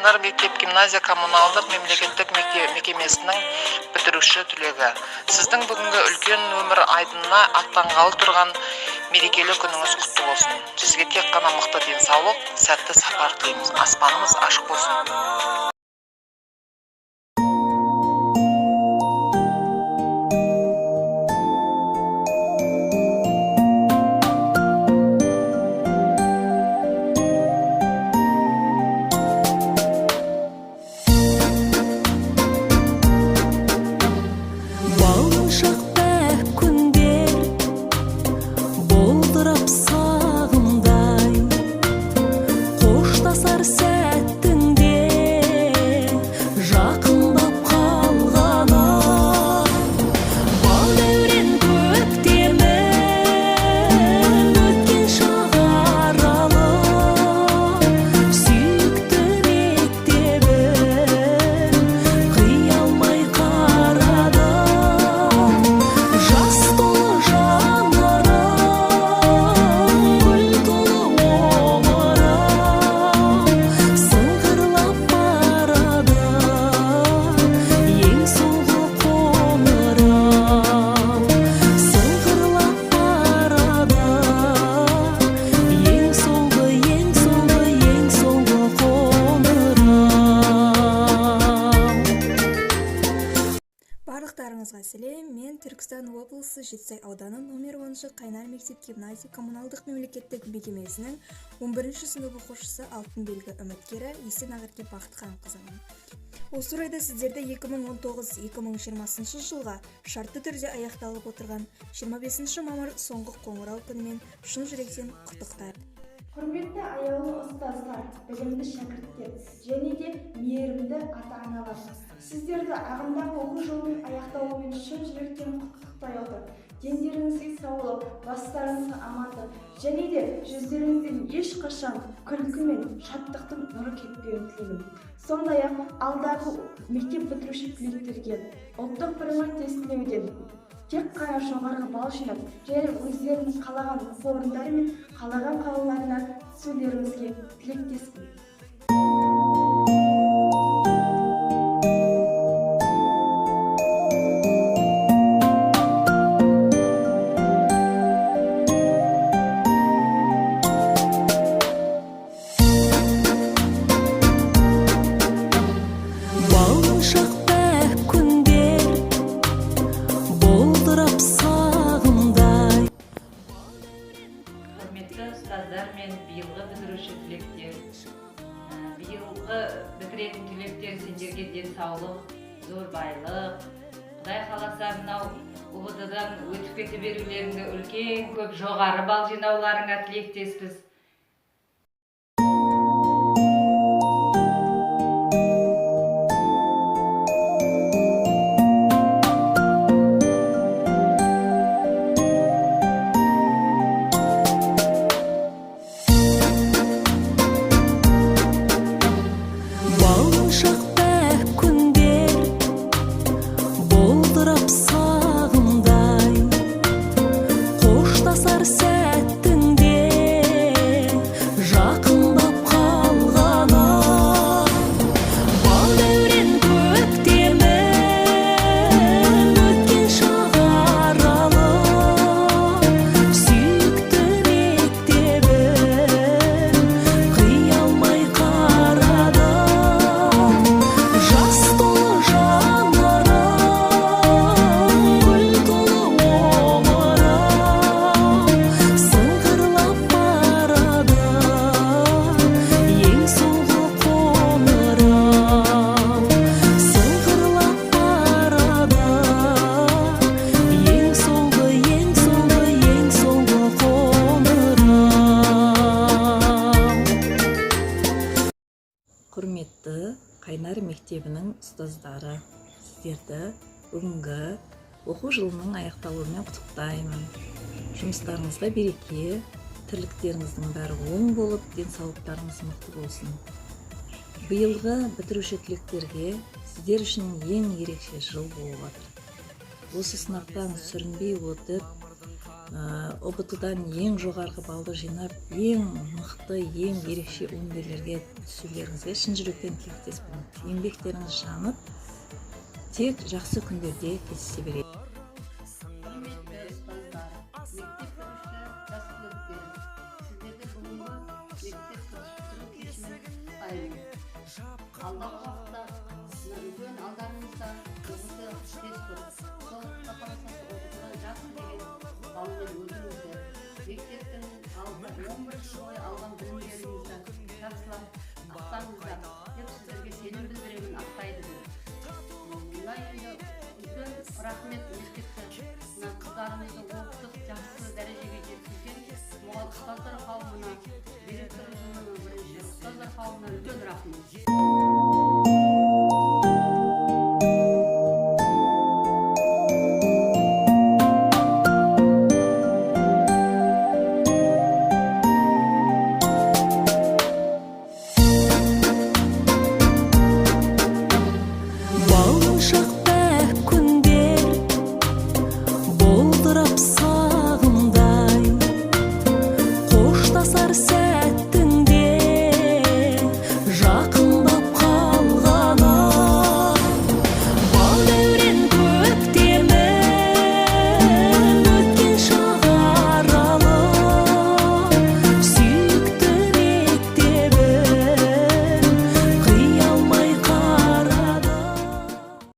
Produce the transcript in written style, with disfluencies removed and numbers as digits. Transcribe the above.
Қайнар мектеп-гимназия коммуналдық мемлекеттік мекемесінің бітіруші түлегі. Сіздің бүгінгі үлкен өмір айдынына аттанғалы тұрған мерекелі күніңіз құтты болсын. Сізге тек қана мықты денсаулық, сәтті сапар тілейміз. Аспанымыз ашық болсын. Барлықтарыңызға сәлем. Мен Түркістан облысы Жетісай ауданы номер 10 Қайнар мектеп-гимназия коммуналдық мемлекеттік мекемесінің 11-ші сынып оқушысы алтын белгі үміткері Есенағырке Бақытханқызымын. Осы орайда сіздерді 2019-2020 жылға шартты түрде аяқталып отырған 25 мамыр соңғы қоңырау күнімен шын жүректен құттықтаймын. Құрметті аяулы ұстаздар, білімді шәкірттер және де мейірімді ата-аналар, сіздерді ағымдағы оқу жылының аяқталуымен шын жүректен құттықтай отыр. Дендеріңізге саулық, бастарыңызға амандық және де жүздеріңізден ешқашан күлкі мен шаттықтың нұры кетпеуін тілеймін. Сондай-ақ алдағы мектеп бітіруші түлектерге ұлттық бірыңғай тестілеуден тек қана жоғарғы балл жинап, және өздеріңіз қалаған оқу орындары мен қалаған қалаларына түсулеріңізге тілектеспін. Ұстаздар мен биылғы бітіруші түлектер, биылғы бітіретін түлектер сендерге денсаулық, зор байлық, Құдай қаласа мынау УВД-дан өтіп кете берулеріңді үлкен көп жоғары балл жинауларыңа тілектеспіз. Құрметті Қайнар мектебінің ұстаздары, сіздерді бүгінгі оқу жылының аяқталуымен құттықтаймын. Жұмыстарыңызға береке, тірліктеріңіздің бәрі оң болып, денсаулықтарыңыз мықты болсын. Биылғы бітіруші түлектерге сіздер үшін ең ерекше жыл болып жатыр. Осы сынақтан сүрінбей өтіп, ұбт-дан ең жоғарғы балды жинап, ең мықты, ең ерекше өнерлерге түсулеріңізге шын жүректен тілектеспін. Еңбектеріңіз жанып, тек жақсы күндерде кездесе берейік. Құрметті ұстаздар, мектеп бітіруші жас түлектер, сіздерді бүгінгі мектеп бітіру кешімен құттықтаймын. Алдағы уақытта үлкен алдарыңызда ұбт тест тұр. Сол қаласыз жақсы деген балмен өтіңіздер. Мектептің 11 жыл бойы алған білімдеріңізді жақсылап ақтаңыздар деп сіздерге сенім білдіремін, ақтайды деп. Мына енді үлкен рахмет мектепті мына қыздарымызды оқытып жақсы дәрежеге жеткізген ұстаздар қауымына, директор ұжымының бірінші ұстаздар қауымына үлкен рахмет.